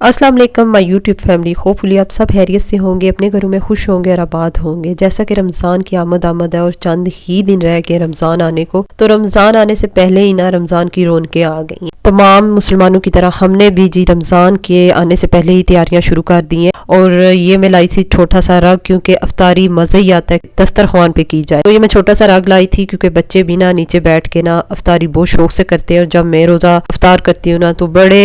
अस्सलाम वालेकुम my YouTube family. Hopefully आप सब खैरियत से होंगे, अपने घरों में खुश होंगे और आबाद होंगे। जैसा कि रमज़ान की आमद है और चंद ही दिन रह गए रमज़ान आने को, तो रमज़ान आने से पहले ही ना रमज़ान की रौनकें आ गई। तमाम मुसलमानों की तरह हमने भी जी रमज़ान के आने से पहले ही तैयारियां शुरू कर दी हैं। और ये मैं लाई थी छोटा सा रग, क्योंकि अफ्तारी मज़ा ही आता है दस्तरखान पे की जाए। तो ये मैं छोटा सा रग लाई थी क्योंकि बच्चे भी ना नीचे बैठ के ना अफ्तारी बहुत शौक से करते हैं, और जब मैं रोज़ा अफ्तार करती हूँ ना तो बड़े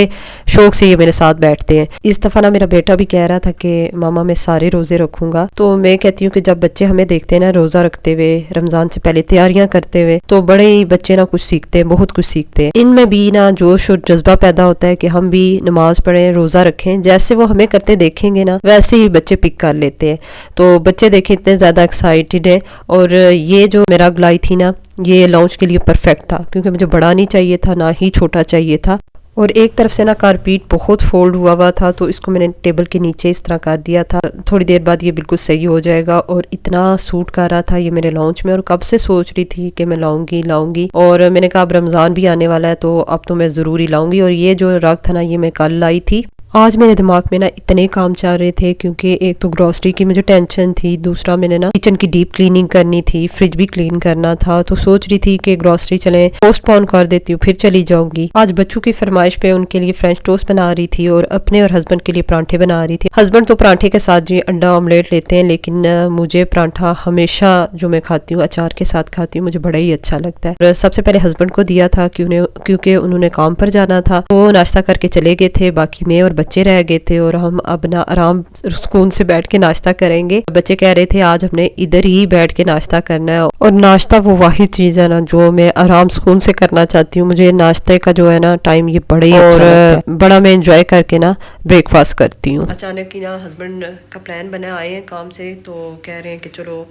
शौक से ये मेरे साथ बैठते हैं। इस दफ़ा ना मेरा बेटा भी कह रहा था कि मामा मैं सारे रोज़े रखूंगा। तो मैं कहती हूँ कि जब बच्चे हमें देखते हैं ना रोज़ा रखते हुए, रमज़ान से पहले तैयारियां करते हुए, तो बड़े ही बच्चे ना कुछ सीखते हैं, बहुत कुछ सीखते हैं। इनमें भी ना जोश और जज्बा पैदा होता है कि हम भी नमाज पढ़ें, रोज़ा रखें। जैसे वो हमें करते देखेंगे ना वैसे ही बच्चे पिक कर लेते हैं। तो बच्चे देखे इतने ज़्यादा एक्साइटेड है। और ये जो मेरा गलाई थी ना, ये लॉन्च के लिए परफेक्ट था, क्योंकि मुझे बड़ा नहीं चाहिए था ना ही छोटा चाहिए था। और एक तरफ से ना कारपीट बहुत फोल्ड हुआ था, तो इसको मैंने टेबल के नीचे इस तरह कर दिया था। थोड़ी देर बाद ये बिल्कुल सही हो जाएगा। और इतना सूट कर रहा था ये मेरे लॉन्च में, और कब से सोच रही थी कि मैं लाऊंगी। और मैंने कहा अब रमज़ान भी आने वाला है तो अब तो मैं ज़रूर ही लाऊंगी। और ये जो रग था ना ये मैं कल लाई थी। आज मेरे दिमाग में ना इतने काम चल रहे थे, क्योंकि एक तो ग्रोसरी की मुझे टेंशन थी, दूसरा मैंने ना किचन की डीप क्लीनिंग करनी थी, फ्रिज भी क्लीन करना था। तो सोच रही थी कि ग्रोसरी चले पोस्टपोन कर देती हूँ, फिर चली जाऊंगी। आज बच्चों की फरमाइश पे उनके लिए फ्रेंच टोस्ट बना रही थी, और अपने और हस्बैंड के लिए परांठे बना रही थी। हस्बैंड तो परांठे के साथ जी अंडा ऑमलेट लेते हैं, लेकिन मुझे परांठा हमेशा जो मैं खाती हूँ अचार के साथ खाती हूँ, मुझे बड़ा ही अच्छा लगता है। और सबसे पहले हस्बैंड को दिया था क्योंकि उन्होंने काम पर जाना था। वो नाश्ता करके चले गए थे, बाकी मैं और बच्चे रह गए थे, और हम अब ना आराम सुकून से बैठ के नाश्ता करेंगे। बच्चे कह रहे थे आज हमने इधर ही बैठ के नाश्ता करना है, और नाश्ता वो वाहिद चीज है ना जो मैं आराम सुकून से करना चाहती हूँ। मुझे नाश्ते का जो है ना टाइम ये बड़ा ही अच्छा लगता है, बड़ा मैं एंजॉय करके ना ब्रेकफास्ट करती हूँ। अचानक ही ना हस्बैंड का प्लान बना, आए हैं काम से, तो कह रहे हैं कि चलो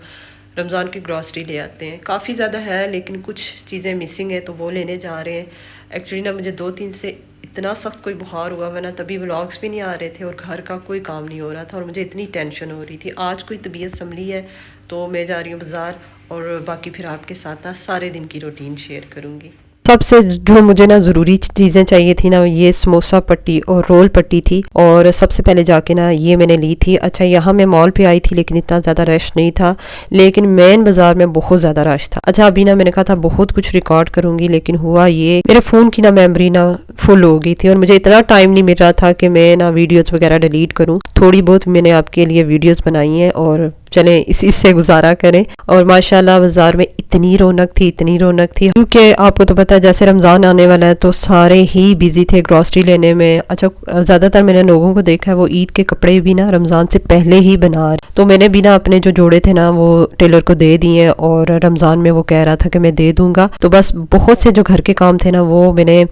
रमज़ान की ग्रॉसरी ले आते हैं। काफ़ी ज़्यादा है लेकिन कुछ चीज़ें मिसिंग है, तो वो लेने जा रहे हैं। एक्चुअली ना मुझे 2-3 से इतना सख्त कोई बुखार हुआ हुआ ना, तभी व्लॉग्स भी नहीं आ रहे थे और घर का कोई काम नहीं हो रहा था, और मुझे इतनी टेंशन हो रही थी। आज कोई तबीयत संभली है तो मैं जा रही हूँ बाज़ार, और बाकी फिर आपके साथ ना सारे दिन की रूटीन शेयर करूँगी। सबसे जो मुझे ना ज़रूरी चीज़ें चाहिए थी ना, ये समोसा पट्टी और रोल पट्टी थी। और सबसे पहले जाके ना ये मैंने ली थी। अच्छा यहाँ मैं मॉल पे आई थी लेकिन इतना ज़्यादा रश नहीं था, लेकिन मेन बाज़ार में बहुत ज़्यादा रश था। अच्छा अभी ना मैंने कहा था बहुत कुछ रिकॉर्ड करूँगी, लेकिन हुआ ये मेरे फ़ोन की ना मेमोरी ना फुल हो गई थी, और मुझे इतना टाइम नहीं मिल रहा था कि मैं ना वीडियोज़ वगैरह डिलीट करूँ। थोड़ी बहुत मैंने आपके लिए वीडियोज़ बनाई हैं, और चलें इससे गुजारा करें। और माशाल्लाह बाज़ार में इतनी रौनक थी, क्योंकि आपको तो पता है जैसे रमज़ान आने वाला है तो सारे ही बिजी थे ग्रॉसरी लेने में। अच्छा ज़्यादातर मैंने लोगों को देखा है वो ईद के कपड़े भी ना रमज़ान से पहले ही बना रहे। तो मैंने भी ना अपने जो जोड़े थे ना वो टेलर को दे दिए, और रमज़ान में वो कह रहा था कि मैं दे दूंगा। तो बस बहुत से जो घर के काम थे ना वो मैंने,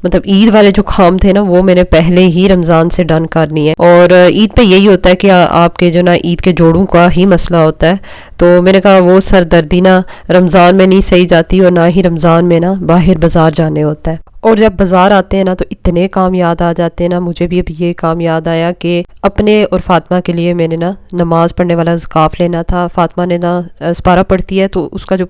मतलब ईद वाले जो काम थे ना वो मैंने पहले ही रमज़ान से डन कर लिए। और ईद पे यही होता है कि आपके जो ना ईद के जोड़ों का ही मसला होता है। तो मैंने कहा वो सरदर्दी ना रमज़ान में नहीं सही जाती, और ना ही रमज़ान में ना बाहर बाजार जाने होता है। और जब बाजार आते हैं ना तो इतने काम याद आ जाते हैं ना। मुझे भी अभी ये काम याद आया कि अपने और फातिमा के लिए मैंने ना नमाज पढ़ने वाला ज़काफ लेना था। फातिमा ने ना सपारा पढ़ती है, तो उसका जो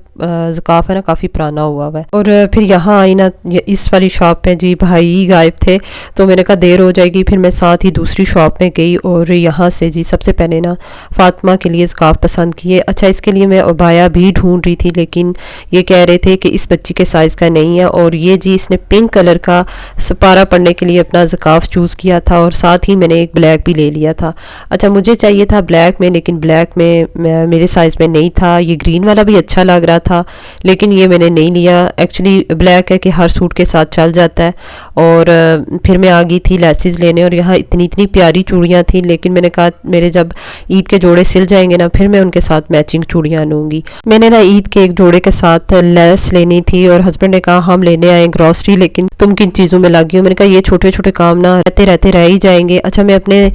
ज़काफ है ना काफ़ी पुराना हुआ है। और फिर यहाँ आई ना इस वाली शॉप पे जी भाई गायब थे, तो मैंने कहा देर हो जाएगी। फिर मैं साथ ही दूसरी शॉप में गई, और यहाँ से जी सबसे पहले ना फातिमा के लिए ज़काफ पसंद किए। अच्छा इसके लिए मैं अबाया भी ढूंढ रही थी, लेकिन ये कह रहे थे कि इस बच्ची के साइज़ का नहीं है। और ये जी इसने पिंक कलर का सपारा पढ़ने के लिए अपना ज़काफ चूज़ किया था, और साथ ही मैंने एक ब्लैक भी ले लिया था। अच्छा मुझे चाहिए था ब्लैक में, लेकिन ब्लैक में मेरे साइज़ में नहीं था। ये ग्रीन वाला भी अच्छा लग रहा था, लेकिन ये मैंने नहीं लिया। एक्चुअली ब्लैक है कि हर सूट के साथ चल जाता है। और फिर मैं आ गई थी लेसिस लेने, और यहाँ इतनी प्यारी चूड़ियाँ थी, लेकिन मैंने कहा मेरे जब ईद के जोड़े सिल जाएंगे ना फिर मैं उनके साथ मैचिंग चूड़ियाँ लूँगी। मैंने ना ईद के एक जोड़े के साथ लेस लेनी थी, और हस्बैंड ने कहा हम लेने आए ग्रॉसरी, लेकिन तुम किन चीज़ों में लगी हो। मैंने कहा ये छोटे छोटे काम ना रहते रह ही जाएंगे। अच्छा मैं अपने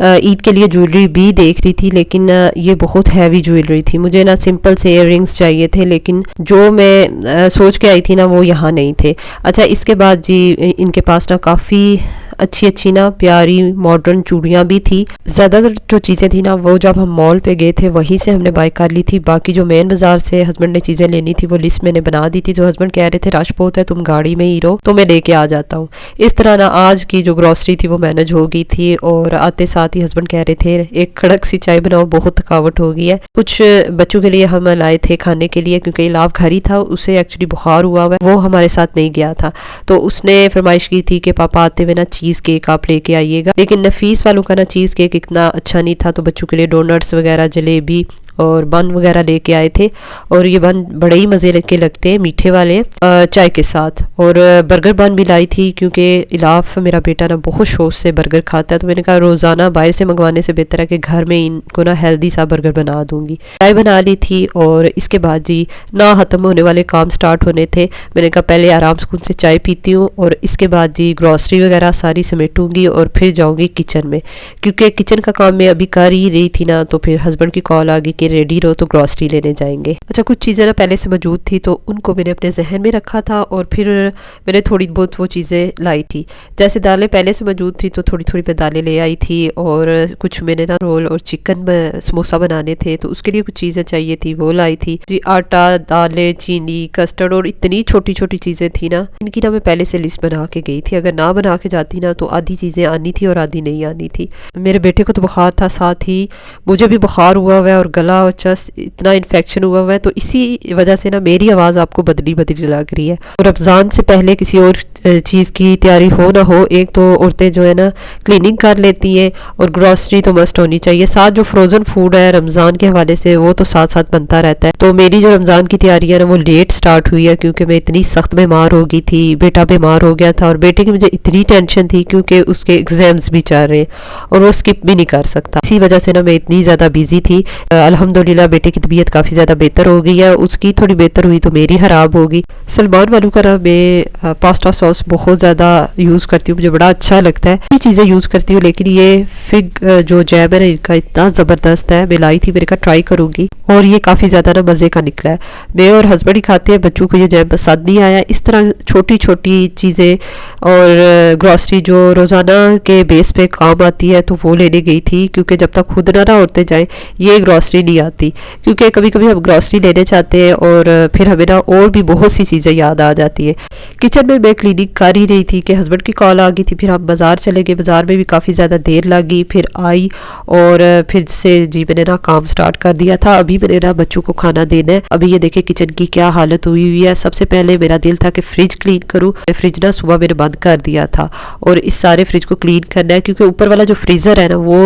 ईद के लिए ज्वेलरी भी देख रही थी, लेकिन ये बहुत हैवी ज्वेलरी थी। मुझे ना सिंपल से इयररिंग्स चाहिए थे, लेकिन जो मैं सोच के आई थी ना वो यहाँ नहीं थे। अच्छा इसके बाद जी इनके पास ना काफ़ी अच्छी अच्छी ना प्यारी मॉडर्न चूड़ियाँ भी थी। ज़्यादातर जो चीज़ें थी ना वो जब हम मॉल पे गए थे वहीं से हमने बाय कर ली थी। बाकी जो मेन बाजार से हस्बैंड ने चीज़ें लेनी थी वो लिस्ट मैंने बना दी थी। जो हस्बैंड कह रहे थे रश बहुत है, तुम गाड़ी में ही रहो, तो मैं लेके आ जाता हूँ। इस तरह ना आज की जो ग्रॉसरी थी वो मैनेज हो गई थी। और आते साथ ही हस्बैंड कह रहे थे एक कड़क सी चाय बनाओ, बहुत थकावट हो गई है। कुछ बच्चों के लिए हम लाए थे खाने के लिए, क्योंकि इलाव घर ही था, उसे एक्चुअली बुखार हुआ हुआ है, वो हमारे साथ नहीं गया था। तो उसने फरमाइश की थी कि पापा आते हुए ना चीज़ केक आप लेके आइएगा। लेकिन नफीस वालों का ना चीज़ केक इतना अच्छा नहीं था, तो बच्चों के लिए डोनट्स वगैरह, जलेबी और बन वगैरह लेके आए थे। और ये बन बड़े ही मज़े के लगते हैं, मीठे वाले चाय के साथ। और बर्गर बन भी लाई थी, क्योंकि इलाफ मेरा बेटा ना बहुत शौक से बर्गर खाता है। तो मैंने कहा रोज़ाना बाहर से मंगवाने से बेहतर है कि घर में इनको ना हेल्दी सा बर्गर बना दूंगी। चाय बना ली थी और इसके बाद जी ना ख़त्म होने वाले काम स्टार्ट होने थे। मैंने कहा पहले आराम सुकून से चाय पीती हूँ और इसके बाद जी ग्रॉसरी वगैरह सारी समेटूंगी और फिर जाऊँगी किचन में, क्योंकि किचन का काम मैं अभी कर ही रही थी ना। तो फिर हस्बैंड की कॉल आ गई कि रेडी रहो तो ग्रॉसरी लेने जाएंगे। अच्छा, कुछ चीज़ें ना पहले से मौजूद थी तो उनको मैंने अपने जहन में रखा था और फिर मैंने थोड़ी बहुत वो चीज़ें लाई थी। जैसे दालें पहले से मौजूद थी तो थोड़ी थोड़ी मैं दालें ले आई थी। और कुछ मैंने ना रोल और चिकन समोसा बनाने थे तो उसके लिए कुछ चीज़ें चाहिए थी, वो लाई थी जी। आटा, दालें, चीनी, कस्टर्ड और इतनी छोटी छोटी चीज़ें थी ना, इनकी ना मैं पहले से लिस्ट बना के गई थी। अगर ना बना के जाती ना तो आधी चीज़ें आनी थी और आधी नहीं आनी थी। मेरे बेटे को तो बुखार था, साथ ही मुझे भी बुखार हुआ हुआ है और गला और चेस्ट इतना इन्फेक्शन हुआ हुआ है, तो इसी वजह से ना मेरी आवाज़ आपको बदली बदली लग रही है। और रमज़ान से पहले किसी और चीज़ की तैयारी हो ना हो, एक तो औरतें जो है ना क्लीनिंग कर लेती हैं और ग्रॉसरी तो मस्ट होनी चाहिए। साथ जो फ्रोज़न फूड है रमज़ान के हवाले से वो तो साथ साथ बनता रहता है। तो मेरी जो रमज़ान की तैयारी है ना वो लेट स्टार्ट हुई है, क्योंकि मैं इतनी सख्त बीमार हो गई थी। बेटा बीमार हो गया था और बेटे की मुझे इतनी टेंशन थी क्योंकि उसके एग्ज़ाम्स भी चल रहे और वो स्किप भी नहीं कर सकता। इसी वजह से ना मैं इतनी ज़्यादा बिजी थी। अल्हम्दुलिल्लाह बेटे की तबीयत काफ़ी ज़्यादा बेहतर हो गई है, उसकी थोड़ी बेहतर हुई तो मेरी ख़राब होगी। सलमान वालों का ना मैं पास्ता सॉस बहुत ज़्यादा यूज़ करती हूँ, मुझे बड़ा अच्छा लगता है। ये चीज़ें यूज़ करती हूँ, लेकिन ये फिग जो जैम है ना इनका इतना ज़बरदस्त है। मैं लाई थी, मैंने कहा ट्राई करूँगी और ये काफ़ी ज़्यादा ना मज़े का निकला है। मैं और हस्बैंड ही खाते हैं, बच्चों को ये जैम पसंद नहीं आया। इस तरह छोटी छोटी चीज़ें और ग्रॉसरी जो रोज़ाना के बेस पे काम आती है तो वो लेने गई थी, क्योंकि जब तक खुद ना औरतें जाएँ ये ग्रॉसरी नहीं आती। क्योंकि कभी कभी हम ग्रॉसरी लेने चाहते हैं और फिर हमें ना और भी बहुत सी चीज़ें याद आ जाती है। किचन में मैं क्लीनिंग कर ही रही थी कि हस्बैंड की कॉल आ गई थी। फिर हम बाज़ार चले गए, बाज़ार में भी काफ़ी ज़्यादा देर लगी। फिर आई और फिर से जी मैंने ना काम स्टार्ट कर दिया था। अभी मैंने ना बच्चों को खाना देना है। अभी ये देखे किचन की क्या हालत हुई है। सबसे पहले मेरा दिल था कि फ्रिज क्लीन करूँ। फ्रिज ना सुबह मैंने बंद कर दिया था और इस सारे फ्रिज को क्लीन करना है, क्योंकि ऊपर वाला जो फ्रीज़र है ना वो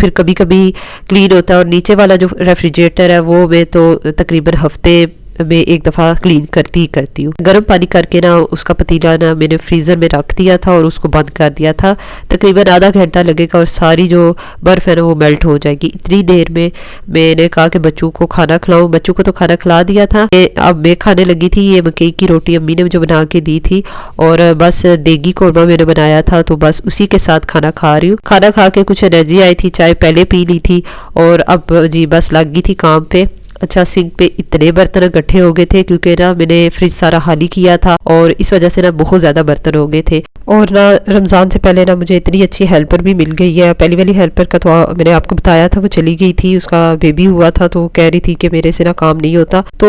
फिर कभी कभी क्लीन होता है और नीचे वाला जो रेफ्रिजरेटर है वो मैं तो तकरीबन हफ्ते में एक दफ़ा क्लीन करती हूँ। गर्म पानी करके ना उसका पतीला ना मैंने फ्रीज़र में रख दिया था और उसको बंद कर दिया था। तकरीबन आधा घंटा लगेगा और सारी जो बर्फ़ है ना वो मेल्ट हो जाएगी। इतनी देर में मैंने कहा कि बच्चों को खाना खिलाऊं। बच्चों को तो खाना खिला दिया था, अब मैं खाने लगी थी। ये मकई की रोटी अम्मी ने मुझे बना के दी थी और बस देगी कौरमा मैंने बनाया था, तो बस उसी के साथ खाना खा रही हूँ। खाना खा के कुछ एनर्जी आई थी, चाय पहले पी ली थी और अब जी बस लग गई थी काम पे। अच्छा, सिंक पे इतने बर्तन इकट्ठे हो गए थे क्योंकि ना मैंने फ्रिज सारा खाली किया था और इस वजह से ना बहुत ज़्यादा बर्तन हो गए थे। और ना रमज़ान से पहले ना मुझे इतनी अच्छी हेल्पर भी मिल गई है। पहली वाली हेल्पर का तो मैंने आपको बताया था, वो चली गई थी, उसका बेबी हुआ था तो कह रही थी कि मेरे से ना काम नहीं होता। तो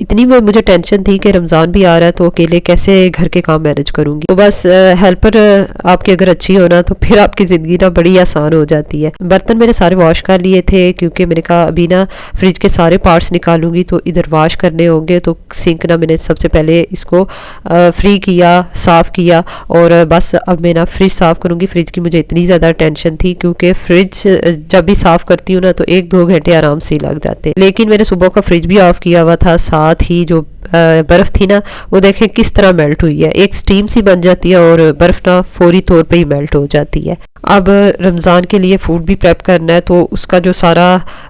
इतनी मुझे टेंशन थी कि रमज़ान भी आ रहा है तो अकेले कैसे घर के काम मैनेज करूँगी। तो बस हेल्पर आपकी अगर अच्छी हो ना तो फिर आपकी ज़िंदगी ना बड़ी आसान हो जाती है। बर्तन मैंने सारे वॉश कर लिए थे क्योंकि मैंने कहा अभी ना फ्रिज के सारे पार्ट्स निकालूंगी तो इधर वॉश करने होंगे। तो सिंक ना मैंने सबसे पहले इसको फ्री किया, साफ़ किया और बस अब मैं ना फ्रिज साफ़ करूँगी। फ्रिज की मुझे इतनी ज़्यादा टेंशन थी क्योंकि फ्रिज जब भी साफ़ करती हूँ ना तो 1-2 घंटे आराम से ही लग जाते। लेकिन मैंने सुबह का फ्रिज भी ऑफ किया हुआ था, साथ ही जो बर्फ़ थी ना वो देखें किस तरह मेल्ट हुई है। एक स्टीम सी बन जाती है और बर्फ़ ना फौरी तौर पे ही मेल्ट हो जाती है। अब रमज़ान के लिए फ़ूड भी प्रेप करना है तो उसका जो सारा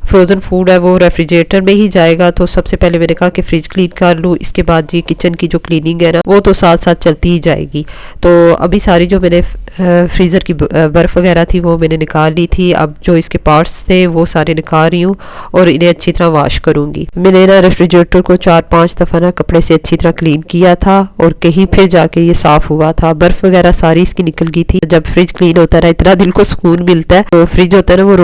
फ्रोज़न फूड है वो रेफ्रिजरेटर में ही जाएगा। तो सबसे पहले मैंने कहा कि फ्रिज क्लीन कर लूँ, इसके बाद जी किचन की जो क्लीनिंग है ना वो तो साथ साथ चलती ही जाएगी। तो अभी सारी जो मैंने फ्रीज़र की बर्फ़ वगैरह थी वो मैंने निकाल ली थी। अब जो इसके पार्ट्स थे वो सारे निकाल रही हूँ और इन्हें अच्छी तरह वॉश करूँगी। मैंने ना रेफ्रिजरेटर को 4-5 दफ़ा ना कपड़े से अच्छी तरह क्लीन किया था और कहीं फिर जाके ये साफ हुआ था। बर्फ वगैरह सारी इसकी निकल गई थी। जब फ्रिज क्लीन होता है ना इतना दिल को सुकून मिलता है। तो फ्रिज होता है ना वो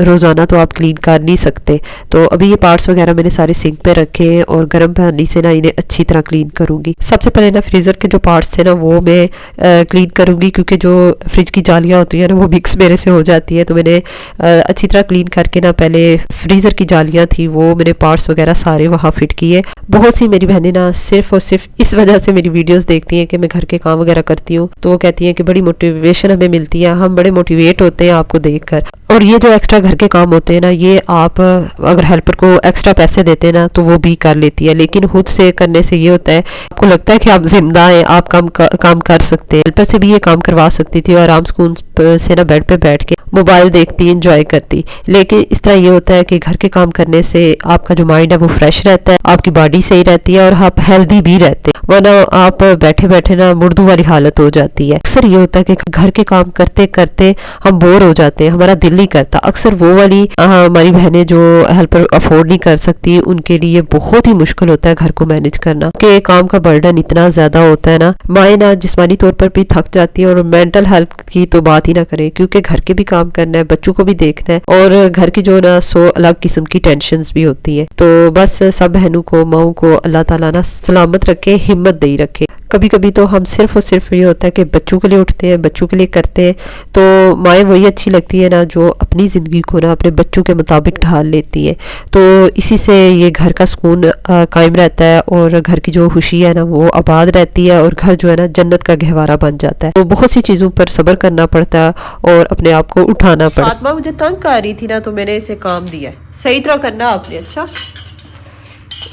रोजाना तो आप क्लीन कर नहीं सकते। तो अभी ये पार्ट्स वगैरह मैंने सारे सिंक पे रखे हैं और गर्म पानी से ना इन्हें अच्छी तरह क्लीन करूंगी। सबसे पहले ना फ्रीजर के जो पार्ट्स थे ना वो मैं क्लीन करूंगी, क्योंकि जो फ्रिज की जालियाँ होती है ना वो मिक्स मेरे से हो जाती है। तो मैंने अच्छी तरह क्लीन करके ना पहले फ्रीजर की जालियाँ थी वो मैंने पार्ट्स वगैरह सारे वहाँ फिट किए। बहुत सी मेरी बहनें ना सिर्फ और सिर्फ इस वजह से मेरी वीडियोस देखती हैं कि मैं घर के काम वगैरह करती हूँ, तो वो कहती हैं कि बड़ी मोटिवेशन हमें मिलती है, हम बड़े मोटिवेट होते हैं आपको देखकर। और ये जो एक्स्ट्रा घर के काम होते हैं ना ये आप अगर हेल्पर को एक्स्ट्रा पैसे देते हैं ना तो वो भी कर लेती है, लेकिन खुद से करने से ये होता है आपको लगता है कि आप जिंदा हैं, आप काम कर सकते हैं। हेल्पर से भी ये काम करवा सकती थी और आराम सुकून से ना बेड पे बैठ के मोबाइल देखती एंजॉय करती। लेकिन इस तरह ये होता है कि घर के काम करने से आपका जो माइंड है वो फ्रेश रहता है, आपकी बॉडी सही रहती है और आप हेल्दी भी रहते हैं, वरना आप बैठे बैठे ना मुर्दू वाली हालत हो जाती है। अक्सर ये होता है कि घर के काम करते करते हम बोर हो जाते हैं, हमारा दिल नहीं करता। अक्सर वो वाली हमारी बहनें जो हेल्पर अफोर्ड नहीं कर सकती उनके लिए बहुत ही मुश्किल होता है घर को मैनेज करना, कि काम का बर्डन इतना ज्यादा होता है ना। माएँ ना जिस्मानी तौर पर भी थक जाती है और मेंटल हेल्थ की तो बात ही ना करें, क्योंकि घर के भी काम करना है, बच्चों को भी देखना है और घर की जो ना सो अलग किस्म की टेंशन्स भी होती है। तो बस सब बहनों को माओं को अल्लाह ताला ना सलामत रखे, हिम्मत दे रखे। कभी कभी तो हम सिर्फ और सिर्फ ये होता है कि बच्चों के लिए उठते हैं, बच्चों के लिए करते हैं। तो माएँ वही अच्छी लगती है ना जो अपनी ज़िंदगी को ना अपने बच्चों के मुताबिक ढाल लेती है। तो इसी से ये घर का सुकून कायम रहता है और घर की जो खुशी है ना वो आबाद रहती है और घर जो है ना जन्नत का गहवारा बन जाता है। तो बहुत सी चीज़ों पर सब्र करना पड़ता है और अपने आप को उठाना पड़ता है। फातिमा मुझे तंग कर रही थी ना तो मैंने इसे काम दिया है, सही तरह करना आपने। अच्छा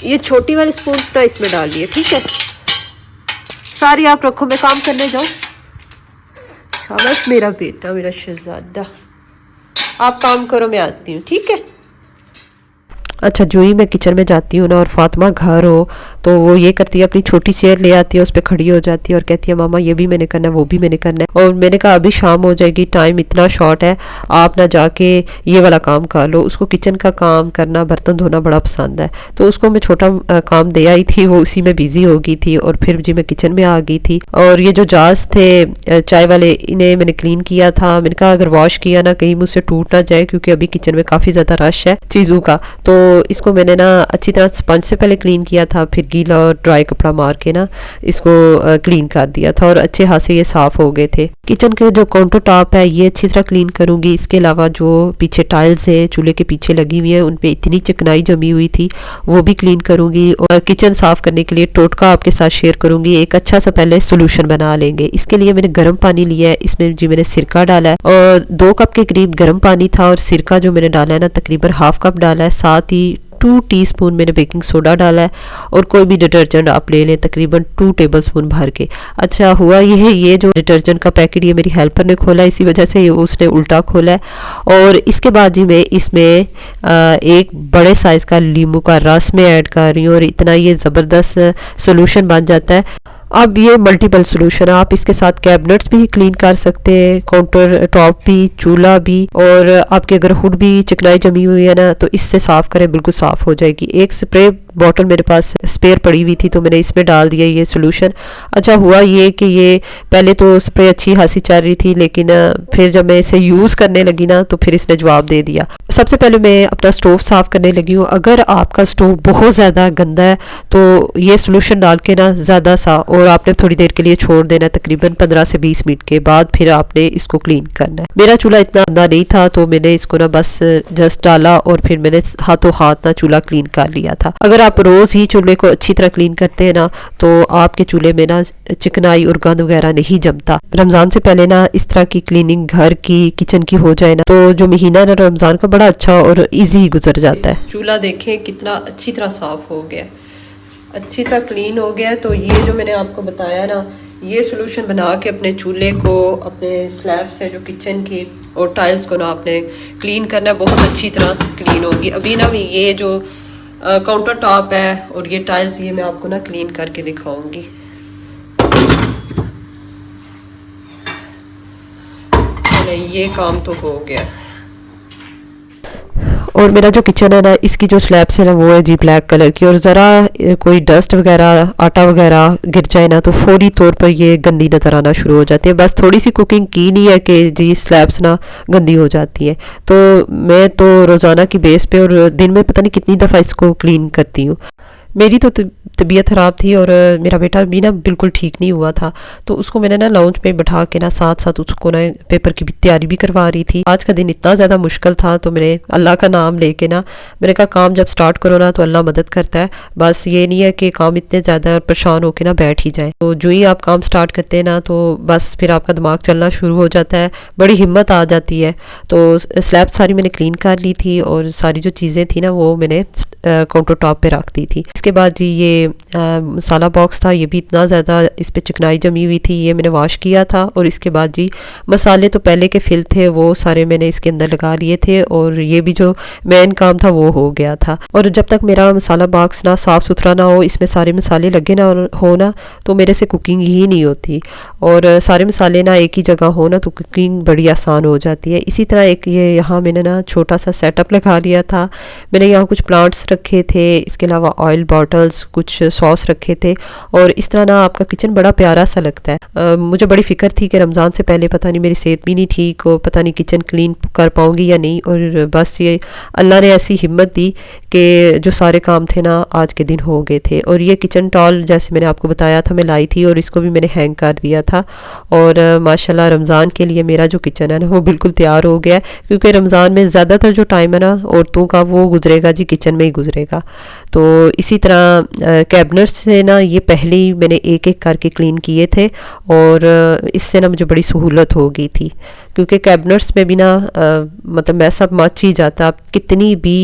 ये छोटी वाली स्पून ना इसमें डालिए, ठीक है? सारी आप रखो, मैं काम करने जाऊँ। शाबाश मेरा बेटा, मेरा शहजादा, आप काम करो, मैं आती हूँ, ठीक है? अच्छा जो ही मैं किचन में जाती हूँ ना और फातिमा घर हो तो वो ये करती है अपनी छोटी चेयर ले आती है, उस पर खड़ी हो जाती है और कहती है मामा ये भी मैंने करना है वो भी मैंने करना है। और मैंने कहा अभी शाम हो जाएगी, टाइम इतना शॉर्ट है, आप ना जाके ये वाला काम कर लो। उसको किचन का काम करना, बर्तन धोना बड़ा पसंद है, तो उसको मैं छोटा काम दे आई थी, वो उसी में बिजी हो गई थी और फिर जी मैं किचन में आ गई थी। और ये जो जार्स थे चाय वाले इन्हें मैंने क्लीन किया था। मैंने कहा अगर वॉश किया ना कहीं मुझसे टूट ना जाए, क्योंकि अभी किचन में काफ़ी ज़्यादा रश है चीज़ों का। तो इसको मैंने ना अच्छी तरह स्पंज से पहले क्लीन किया था, फिर गीला और ड्राई कपड़ा मार के ना इसको क्लीन कर दिया था और अच्छे हाथ से ये साफ हो गए थे। किचन के जो काउंटर टॉप है ये अच्छी तरह क्लीन करूंगी। इसके अलावा जो पीछे टाइल्स है चूल्हे के पीछे लगी हुई है उन पे इतनी चिकनाई जमी हुई थी वो भी क्लीन करूंगी। और किचन साफ करने के लिए टोटका आपके साथ शेयर करूंगी। एक अच्छा सा पहले सोल्यूशन बना लेंगे। इसके लिए मैंने गर्म पानी लिया है, इसमें जी मैंने सिरका डाला है और 2 कप के करीब गर्म पानी था और सिरका जो मैंने डाला है ना तकरीबन ½ कप डाला है। साथ ही 2 टीस्पून मैंने बेकिंग सोडा डाला है और कोई भी डिटर्जेंट आप ले लें तकरीबन 2 टेबलस्पून भर के। अच्छा हुआ ये जो डिटर्जेंट का पैकेट ये मेरी हेल्पर ने खोला, इसी वजह से उसने उल्टा खोला है। और इसके बाद जी मैं इसमें एक बड़े साइज़ का नींबू का रस में ऐड कर रही हूँ और इतना ये ज़बरदस्त सोल्यूशन बन जाता है। अब ये मल्टीपल सोल्यूशन है, आप इसके साथ कैबिनेट्स भी क्लीन कर सकते हैं, काउंटर टॉप भी, चूल्हा भी, और आपके अगर हुड भी चिकनाई जमी हुई है ना तो इससे साफ करें, बिल्कुल साफ हो जाएगी। एक स्प्रे बॉटल मेरे पास स्पेयर पड़ी हुई थी तो मैंने इसमें डाल दिया ये सोल्यूशन। अच्छा हुआ ये कि ये पहले तो स्प्रे अच्छी खासी चल रही थी लेकिन फिर जब मैं इसे यूज़ करने लगी ना तो फिर इसने जवाब दे दिया। सबसे पहले मैं अपना स्टोव साफ़ करने लगी हूँ। अगर आपका स्टोव बहुत ज़्यादा गंदा है तो ये सोल्यूशन डाल के ना ज़्यादा सा और आपने थोड़ी देर के लिए छोड़ देना, तकरीबन 15 से 20 मिनट के बाद फिर आपने इसको क्लीन करना है। मेरा चूल्हा इतना गंदा नहीं था तो मैंने इसको ना बस जस्ट डाला और फिर मैंने हाथों हाथ ना चूल्हा क्लीन कर लिया था। अगर आप रोज़ ही चूल्हे को अच्छी तरह क्लीन करते हैं ना तो आपके चूल्हे में ना चिकनाई और गंद वगैरह नहीं जमता। रमज़ान से पहले ना इस तरह की क्लीनिंग घर की, किचन की हो जाए ना तो जो महीना ना रमज़ान का बड़ा अच्छा और इजी गुजर जाता है। चूल्हा देखें कितना अच्छी तरह साफ हो गया, अच्छी तरह क्लीन हो गया। तो ये जो मैंने आपको बताया ना ये सोल्यूशन बना के अपने चूल्हे को, अपने स्लैब से जो किचन की और टाइल्स को ना आपने क्लीन करना, बहुत अच्छी तरह क्लीन होगी। अभी ना ये जो काउंटर टॉप है और ये टाइल्स ये मैं आपको ना क्लीन करके दिखाऊंगी। ये काम तो हो गया। और मेरा जो किचन है ना, इसकी जो स्लैब्स है ना वो है जी ब्लैक कलर की, और ज़रा कोई डस्ट वगैरह आटा वगैरह गिर जाए ना तो फौरी तौर पर ये गंदी नज़र आना शुरू हो जाती है। बस थोड़ी सी कुकिंग की नहीं है कि जी स्लैब्स ना गंदी हो जाती है। तो मैं तो रोज़ाना की बेस पे और दिन में पता नहीं कितनी दफ़ा इसको क्लीन करती हूँ। मेरी तो तबीयत ख़राब थी और मेरा बेटा भी ना बिल्कुल ठीक नहीं हुआ था, तो उसको मैंने ना लाउंज पे बैठा के ना साथ साथ उसको ना पेपर की भी तैयारी भी करवा रही थी। आज का दिन इतना ज़्यादा मुश्किल था, तो मैंने अल्लाह का नाम लेके ना मैंने कहा काम जब स्टार्ट करो ना तो अल्लाह मदद करता है। बस ये नहीं है कि काम इतने ज़्यादा परेशान होके ना बैठ ही जाए। तो जो ही आप काम स्टार्ट करते हैं ना तो बस फिर आपका दिमाग चलना शुरू हो जाता है, बड़ी हिम्मत आ जाती है। तो स्लैब सारी मैंने क्लीन कर ली थी और सारी जो चीज़ें थी ना वो मैंने काउंटर टॉप पे रख दी थी। इसके बाद जी ये मसाला बॉक्स था, ये भी इतना ज़्यादा इस पे चिकनाई जमी हुई थी, ये मैंने वॉश किया था। और इसके बाद जी मसाले तो पहले के फिल थे वो सारे मैंने इसके अंदर लगा लिए थे, और ये भी जो मेन काम था वो हो गया था। और जब तक मेरा मसाला बॉक्स ना साफ़ सुथरा ना हो, इसमें सारे मसाले लगे ना हो ना, तो मेरे से कुकिंग ही नहीं होती। और सारे मसाले ना एक ही जगह हो ना तो कुकिंग बड़ी आसान हो जाती है। इसी तरह एक ये यहाँ मैंने ना छोटा सा सेटअप लगा लिया था। मैंने यहाँ कुछ प्लांट्स रखे थे, इसके अलावा ऑयल बॉटल्स, कुछ सॉस रखे थे, और इस तरह ना आपका किचन बड़ा प्यारा सा लगता है। मुझे बड़ी फिक्र थी कि रमज़ान से पहले पता नहीं मेरी सेहत भी नहीं ठीक हो, पता नहीं किचन क्लीन कर पाऊँगी या नहीं, और बस ये अल्लाह ने ऐसी हिम्मत दी कि जो सारे काम थे ना आज के दिन हो गए थे। और ये किचन टॉल जैसे मैंने आपको बताया था मैं लाई थी, और इसको भी मैंने हैंग कर दिया था। और माशाल्लाह रमज़ान के लिए मेरा जो किचन है ना वो बिल्कुल तैयार हो गया है, क्योंकि रमज़ान में ज़्यादातर जो टाइम है ना औरतों का वो गुजरेगा जी किचन में ही गुजरेगा। तो इसी तरह कैबिनेट्स से ना ये पहले ही मैंने एक एक करके क्लीन किए थे, और इससे ना मुझे बड़ी सहूलत हो गई थी, क्योंकि कैबिनेट्स में भी ना मतलब मैं सब मच ही जाता, आप कितनी भी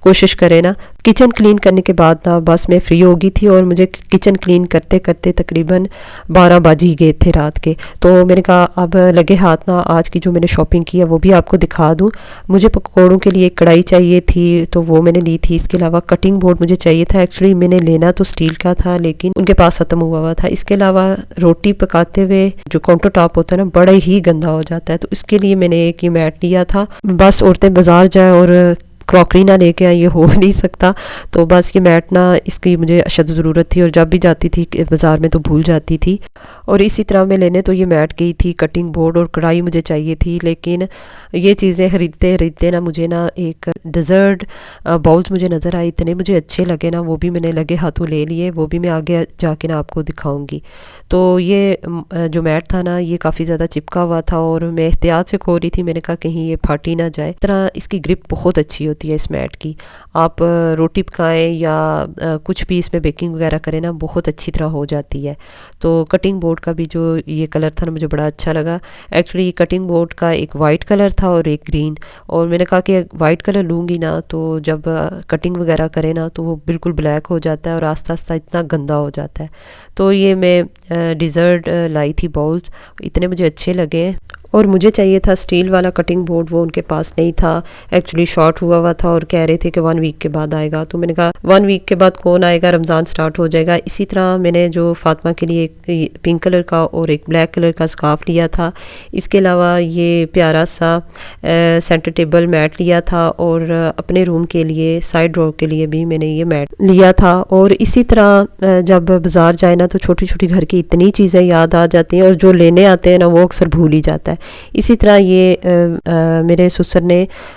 कोशिश करें ना। किचन क्लीन करने के बाद ना बस मैं फ्री हो गई थी, और मुझे किचन क्लीन करते करते तकरीबन 12 बज ही गए थे रात के। तो मैंने कहा अब लगे हाथ ना आज की जो मैंने शॉपिंग की है वो भी आपको दिखा दूँ। मुझे पकौड़ों के लिए एक कढ़ाई चाहिए थी, तो वो मैंने ली थी। इसके अलावा कटिंग बोर्ड मुझे चाहिए था, एक्चुअली मैंने लेना तो स्टील का था लेकिन उनके पास ख़त्म हुआ था। इसके अलावा रोटी पकाते हुए जो काउंटर टॉप होता है ना बड़ा ही गंदा हो जाता है, तो इसके लिए मैंने एक ये मैट लिया था। बस औरतें बाजार जाएं और क्रॉकरी ना लेके आए, ये हो नहीं सकता। तो बस ये मैट ना इसकी मुझे अशद ज़रूरत थी, और जब भी जाती थी बाज़ार में तो भूल जाती थी। और इसी तरह मैं लेने तो ये मैट गई थी, कटिंग बोर्ड और कढ़ाई मुझे चाहिए थी, लेकिन ये चीज़ें खरीदते खरीदते ना मुझे ना एक डेजर्ट बाउल्स मुझे नज़र आए, इतने मुझे अच्छे लगे ना, वो भी मैंने लगे हाथों ले लिए, वो भी मैं आगे जाके ना आपको दिखाऊँगी। तो ये जो मैट था ना ये काफ़ी ज़्यादा चिपका हुआ था, और मैं एहतियात से खो रही थी, मैंने कहा कहीं ये फाटी ना जाए। इस तरह इसकी ग्रिप बहुत अच्छी होती है इस मैट की। आप रोटी पकाएं या कुछ भी इसमें बेकिंग वगैरह करें ना बहुत अच्छी तरह हो जाती है। तो कटिंग बोर्ड का भी जो ये कलर था ना मुझे बड़ा अच्छा लगा। एक्चुअली कटिंग बोर्ड का एक वाइट कलर था और एक ग्रीन, और मैंने कहा कि वाइट कलर लूँगी ना तो जब कटिंग वगैरह करें ना तो वो बिल्कुल ब्लैक हो जाता है और आस्ता आस्ता इतना गंदा हो जाता है। तो ये मैं डिज़र्ट लाई थी बाउल्स, इतने मुझे अच्छे लगे। और मुझे चाहिए था स्टील वाला कटिंग बोर्ड, वो उनके पास नहीं था, एक्चुअली शॉर्ट हुआ था और कह रहे थे कि 1 वीक के बाद आएगा। तो मैंने कहा 1 वीक के बाद कौन आएगा, रमज़ान स्टार्ट हो जाएगा। इसी तरह मैंने जो फातिमा के लिए एक पिंक कलर का और एक ब्लैक कलर का स्कार्फ लिया था। इसके अलावा ये प्यारा सा सेंटर टेबल मैट लिया था, और अपने रूम के लिए साइड ड्रॉर के लिए भी मैंने ये मैट लिया था। और इसी तरह जब बाज़ार जाए ना तो छोटी छोटी घर की इतनी चीज़ें याद आ जाती हैं, और जो लेने आते हैं ना वो अक्सर भूल ही जाता है। इसी तरह ये मेरे ससुर ने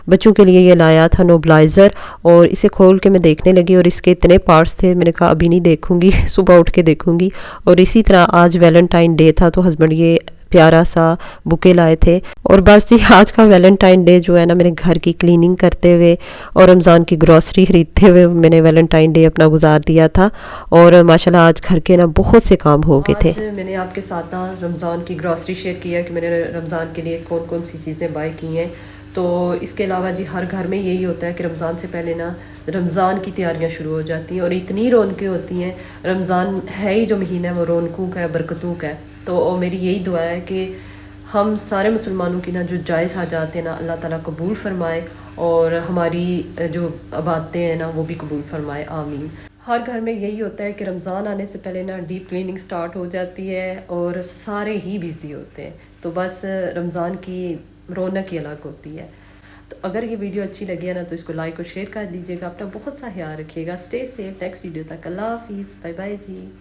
बच्चों के लिए ये लाया था नोबलाइज़र, और इसे खोल के मैं देखने लगी और इसके इतने पार्ट्स थे, मैंने कहा अभी नहीं देखूंगी सुबह उठ के देखूंगी। और इसी तरह आज वैलेंटाइन डे था तो हस्बैंड ये प्यारा सा बुके लाए थे। और बस जी आज का वैलेंटाइन डे जो है ना मैंने घर की क्लीनिंग करते हुए और रमज़ान की ग्रॉसरी ख़रीदते हुए मैंने वैलेंटाइन डे अपना गुजार दिया था। और माशाल्लाह आज घर के ना बहुत से काम हो गए थे। मैंने आपके साथ ना रमज़ान की ग्रॉसरी शेयर किया कि मैंने रमज़ान के लिए कौन कौन सी चीज़ें बाय की हैं। तो इसके अलावा जी हर घर में यही होता है कि रमज़ान से पहले ना रमज़ान की तैयारियां शुरू हो जाती हैं, और इतनी रौनकें होती हैं। रमज़ान है ही जो महीना है वो रौनकों का है, बरकतों का है। तो मेरी यही दुआ है कि हम सारे मुसलमानों की ना जो जायज़ हाजात हैं ना अल्लाह ताला कबूल फ़रमाए, और हमारी जो इबादतें हैं ना वो भी कबूल फ़रमाए, आमीन। हर घर में यही होता है कि रमज़ान आने से पहले ना डीप क्लीनिंग स्टार्ट हो जाती है और सारे ही बिज़ी होते हैं। तो बस रमज़ान की रौनक ही अलग होती है। तो अगर ये वीडियो अच्छी लगी है ना तो इसको लाइक और शेयर कर दीजिएगा। अपना बहुत सा ख्याल रखिएगा। स्टे सेफ, नेक्स्ट वीडियो तक अल्लाह हाफिज़, बाय बाय जी।